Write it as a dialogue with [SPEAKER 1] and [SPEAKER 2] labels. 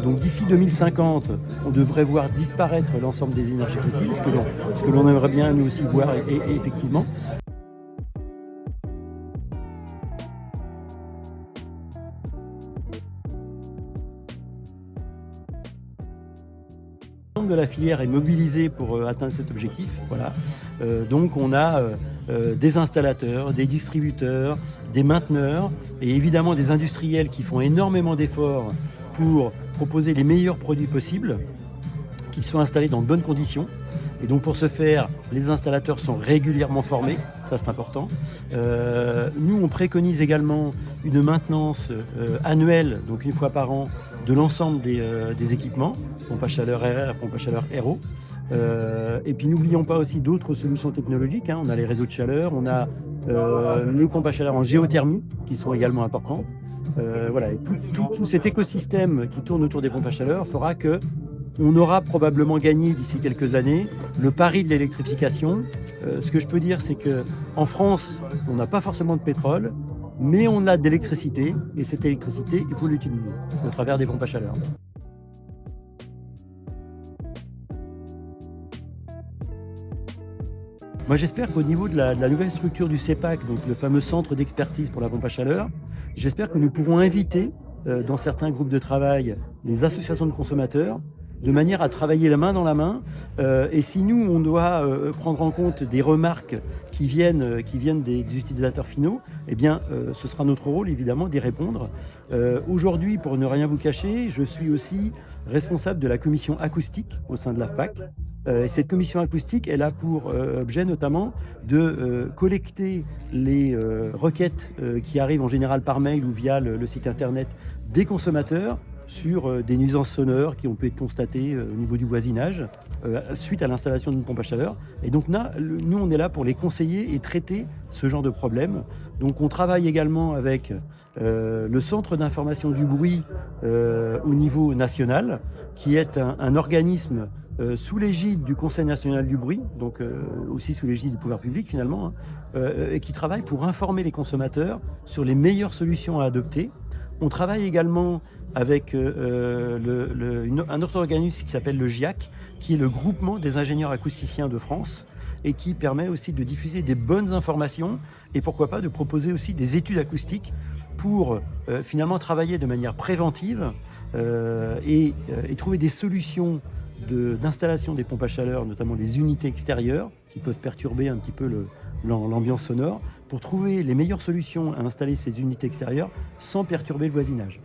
[SPEAKER 1] Donc d'ici 2050, on devrait voir disparaître l'ensemble des énergies fossiles, ce que l'on aimerait bien nous aussi voir et effectivement. L'ensemble de la filière est mobilisée pour atteindre cet objectif. Voilà. Donc on a des installateurs, des distributeurs, des mainteneurs et évidemment des industriels qui font énormément d'efforts pour proposer les meilleurs produits possibles, qu'ils soient installés dans de bonnes conditions. Et donc pour ce faire, les installateurs sont régulièrement formés, ça c'est important. Nous, on préconise également une maintenance annuelle, donc une fois par an, de l'ensemble des équipements, pompe à chaleur RR, pompe à chaleur RO. Et puis n'oublions pas aussi d'autres solutions technologiques, hein. On a les réseaux de chaleur, on a les pompes à chaleur en géothermie, qui sont également importantes. Voilà, et tout cet écosystème qui tourne autour des pompes à chaleur fera que on aura probablement gagné d'ici quelques années le pari de l'électrification. Ce que je peux dire, c'est qu'en France, on n'a pas forcément de pétrole, mais on a de l'électricité, et cette électricité, il faut l'utiliser au travers des pompes à chaleur. Moi, j'espère qu'au niveau de la nouvelle structure du CEPAC, donc le fameux centre d'expertise pour la pompe à chaleur, j'espère que nous pourrons inviter dans certains groupes de travail les associations de consommateurs de manière à travailler la main dans la main. Et si nous, on doit prendre en compte des remarques qui viennent des utilisateurs finaux, eh bien, ce sera notre rôle, évidemment, d'y répondre. Aujourd'hui, pour ne rien vous cacher, je suis aussi responsable de la commission acoustique au sein de l'AFPAC. Et cette commission acoustique, elle a pour objet notamment de collecter les requêtes qui arrivent en général par mail ou via le site internet des consommateurs sur des nuisances sonores qui ont pu être constatées au niveau du voisinage suite à l'installation d'une pompe à chaleur. Et donc nous, on est là pour les conseiller et traiter ce genre de problème. Donc on travaille également avec le Centre d'information du bruit au niveau national, qui est un organisme sous l'égide du Conseil national du bruit, donc aussi sous l'égide du pouvoir public finalement, hein, et qui travaille pour informer les consommateurs sur les meilleures solutions à adopter. On travaille également avec un autre organisme qui s'appelle le GIAC, qui est le groupement des ingénieurs acousticiens de France, et qui permet aussi de diffuser des bonnes informations et pourquoi pas de proposer aussi des études acoustiques pour finalement travailler de manière préventive et trouver des solutions d'installation des pompes à chaleur, notamment les unités extérieures qui peuvent perturber un petit peu l'ambiance sonore, pour trouver les meilleures solutions à installer ces unités extérieures sans perturber le voisinage.